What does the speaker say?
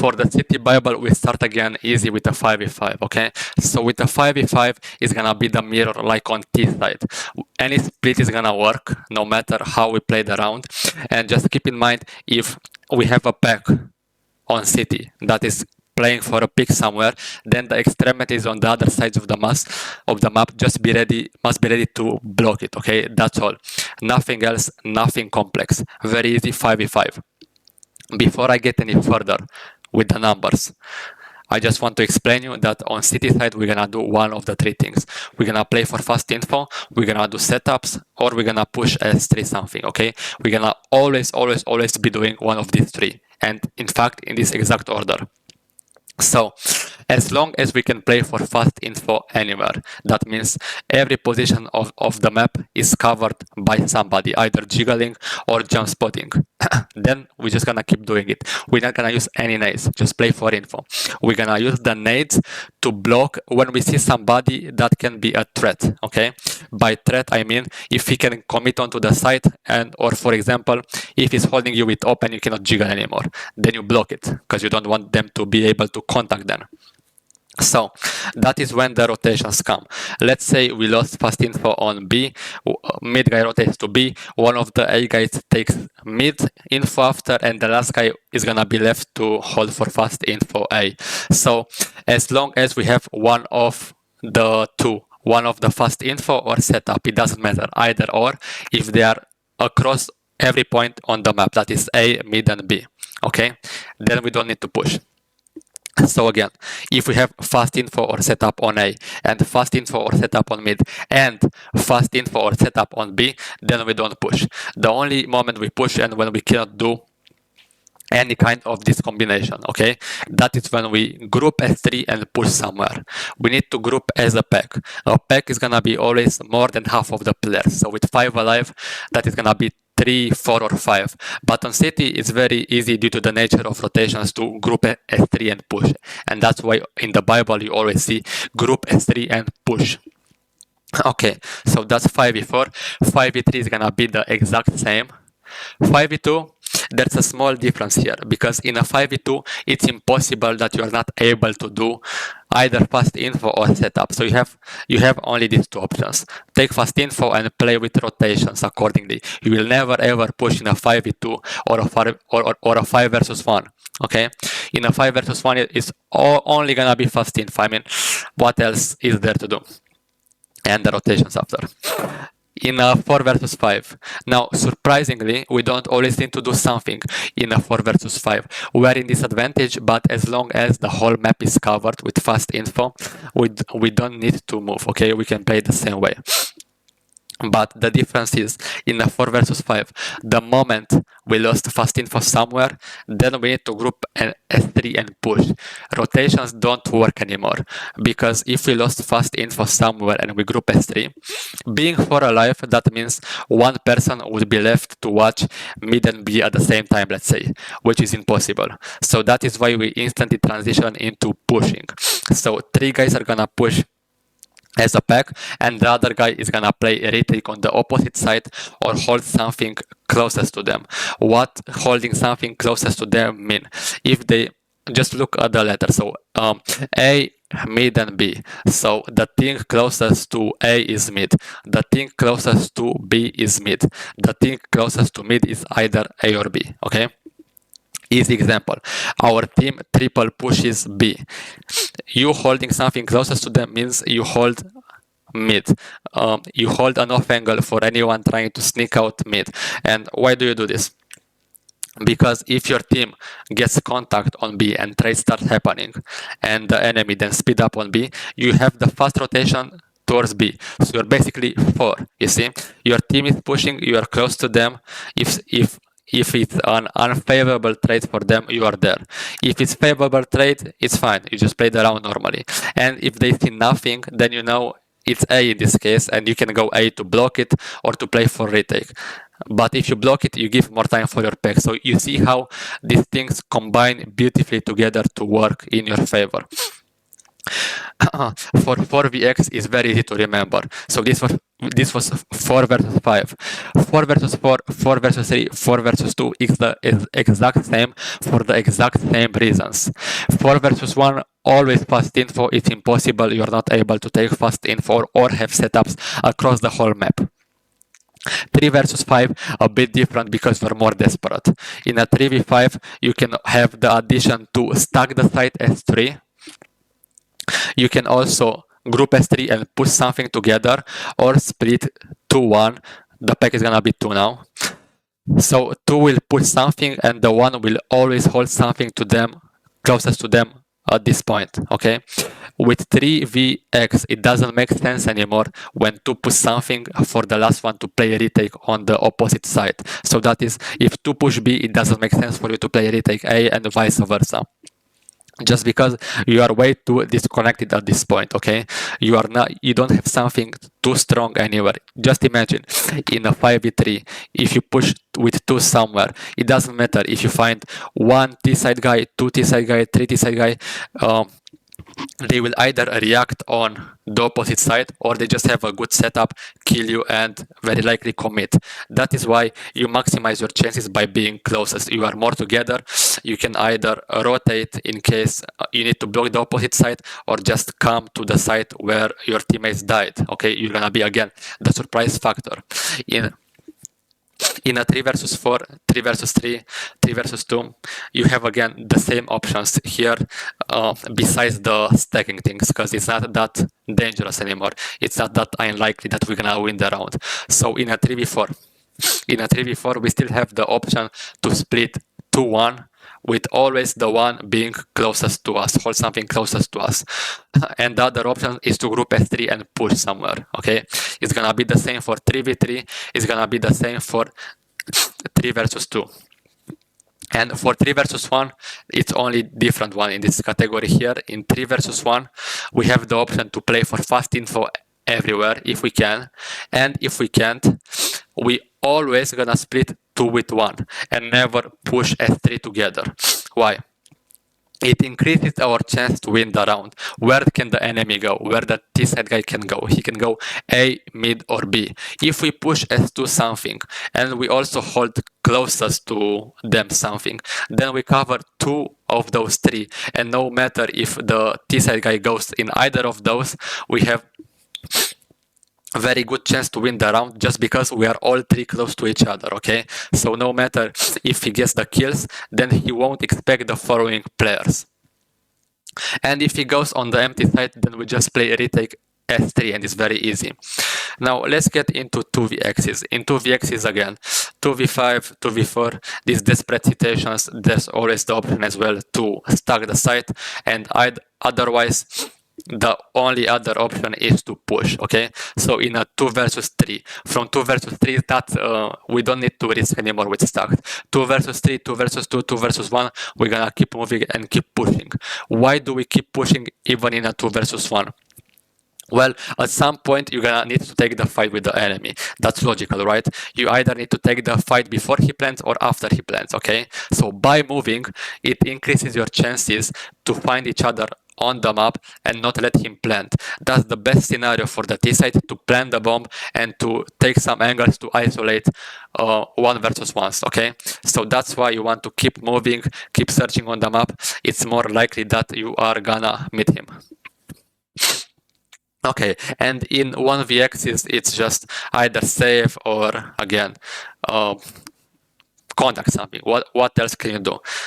For the city Bible, we start again easy with a 5v5, okay? So with a 5v5, it's gonna be the mirror like on T side. Any split is gonna work, no matter how we play the round. And just keep in mind, if we have a pack on city that is playing for a pick somewhere, then the extremities on the other sides of the map must be ready to block it, okay? That's all. Nothing else, nothing complex. Very easy 5v5. Before I get any further with the numbers, I just want to explain you that on city side, we're gonna do one of the three things. We're gonna play for fast info, we're gonna do setups, or we're gonna push S3 something, okay? We're gonna always be doing one of these three. And in fact, in this exact order. So, as long as we can play for fast info anywhere, that means every position of the map is covered by somebody, either jiggling or jump spotting. Then we're just gonna keep doing it. We're not gonna use any nades, just play for info. We're gonna use the nades to block when we see somebody that can be a threat, okay? By threat, I mean if he can commit onto the site, or for example, if he's holding you with open, you cannot jiggle anymore. Then you block it, because you don't want them to be able to contact them. So that is when the rotations come. Let's say we lost fast info on B, mid guy rotates to B, one of the A guys takes mid info after, and the last guy is gonna be left to hold for fast info A. So as long as we have one of the two, one of the fast info or setup, it doesn't matter, either or, if they are across every point on the map, that is A, mid and B, okay? Then we don't need to push. So again, if we have fast info or setup on A, and fast info or setup on mid, and fast info or setup on B, then we don't push. The only moment we push and when we cannot do any kind of this combination, okay, that is when we group S3 and push somewhere. We need to group as a pack. A pack is gonna be always more than half of the players. So with 5 alive, that is gonna be 3, 4, or 5. But on city, it's very easy due to the nature of rotations to group S3 and push. And that's why in the Bible you always see group S3 and push. Okay, so that's 5v4. 5v3 is gonna be the exact same. 5v2, there's a small difference here, because in a 5v2, it's impossible that you are not able to do either fast info or setup. So you have only these two options. Take fast info and play with rotations accordingly. You will never ever push in a 5v2 or a 5 versus 1. Okay, in a 5 versus 1, it's only gonna be fast info. I mean, what else is there to do? And the rotations after. In a 4 versus 5. Now, surprisingly, we don't always need to do something in a 4 versus 5. We are in disadvantage, but as long as the whole map is covered with fast info, we don't need to move, okay? We can play the same way. But the difference is, in a 4 versus 5, the moment we lost fast info somewhere, then we need to group an S3 and push. Rotations don't work anymore, because if we lost fast info somewhere and we group S3, being 4 alive, that means one person would be left to watch mid and B at the same time, let's say, which is impossible. So that is why we instantly transition into pushing. So 3 guys are gonna push as a pack, and the other guy is gonna play a retake on the opposite side or hold something closest to them. What holding something closest to them mean? If they just look at the letter, so A, mid, and B. So the thing closest to A is mid. The thing closest to B is mid. The thing closest to mid is either A or B. Okay. Easy example. Our team triple pushes B. You holding something closest to them means you hold mid. You hold an off angle for anyone trying to sneak out mid. And why do you do this? Because if your team gets contact on B and trade starts happening, and the enemy then speed up on B, you have the fast rotation towards B. So you're basically 4. You see, your team is pushing, you are close to them. If it's an unfavorable trade for them, you are there. If it's favorable trade, it's fine. You just play the round normally. And if they see nothing, then you know it's A in this case, and you can go A to block it or to play for retake. But if you block it, you give more time for your pack. So you see how these things combine beautifully together to work in your favor. For 4vx is very easy to remember. So this this was 4 versus 5. 4 versus 4, 4 versus 3, 4 versus 2 is the exact same for the exact same reasons. 4 versus 1, always fast info. It's impossible. You're not able to take fast info or have setups across the whole map. 3 versus 5, a bit different because we're more desperate. In a 3v5, you can have the addition to stack the site S3. You can also group S3 and push something together, or split 2-1. The pack is gonna be 2 now. So 2 will push something and the 1 will always hold something to them, closest to them at this point, okay? With 3vx, it doesn't make sense anymore when 2 push something for the last one to play a retake on the opposite side. So that is, if 2 push B, it doesn't make sense for you to play a retake A, and vice versa. Just because you are way too disconnected at this point, okay? You don't have something too strong anywhere. Just imagine in a 5v3, if you push with 2 somewhere, it doesn't matter if you find 1 T-side guy, 2 T-side guy, 3 T-side guy, they will either react on the opposite side, or they just have a good setup, kill you, and very likely commit. That is why you maximize your chances by being closest. You are more together. You can either rotate in case you need to block the opposite side, or just come to the side where your teammates died. Okay, you're gonna be again the surprise factor. In a 3 versus 4, 3 versus 3, 3 versus 2, you have again the same options here, besides the stacking things, because it's not that dangerous anymore. It's not that unlikely that we're gonna win the round. So in a 3v4, we still have the option to split 2-1, with always the one being closest to us, hold something closest to us. And the other option is to group S3 and push somewhere, okay? It's gonna be the same for 3v3, it's gonna be the same for 3 versus 2. And for 3 versus 1, it's only different one in this category here. In 3 versus 1, we have the option to play for fast info everywhere if we can. And if we can't, we always gonna split 2 with 1 and never push S3 together. Why? It increases our chance to win the round. Where can the enemy go? Where the T-side guy can go? He can go A, mid, or B. If we push S2 something, and we also hold closest to them something, then we cover 2 of those 3. And no matter if the T-side guy goes in either of those, we have a very good chance to win the round, just because we are all 3 close to each other, okay? So no matter if he gets the kills, then he won't expect the following players. And if he goes on the empty side, then we just play retake S3, and it's very easy. Now let's get into 2vx's. In 2vx's again, 2v5, 2v4, these desperate situations, there's always the option as well to stack the site, and otherwise the only other option is to push, okay? So in a 2 versus 3, from 2 versus 3, that we don't need to risk anymore with stacked. 2 versus 3, 2 versus 2, 2 versus 1, we're gonna keep moving and keep pushing. Why do we keep pushing even in a 2 versus 1? Well, at some point you're gonna need to take the fight with the enemy. That's logical, right? You either need to take the fight before he plants or after he plants, okay? So by moving, it increases your chances to find each other on the map and not let him plant. That's the best scenario for the T-side, to plant the bomb and to take some angles to isolate 1 versus 1s, okay? So that's why you want to keep moving, keep searching on the map. It's more likely that you are gonna meet him. Okay, and in 1vx, it's just either save or, again, contact something. What else can you do?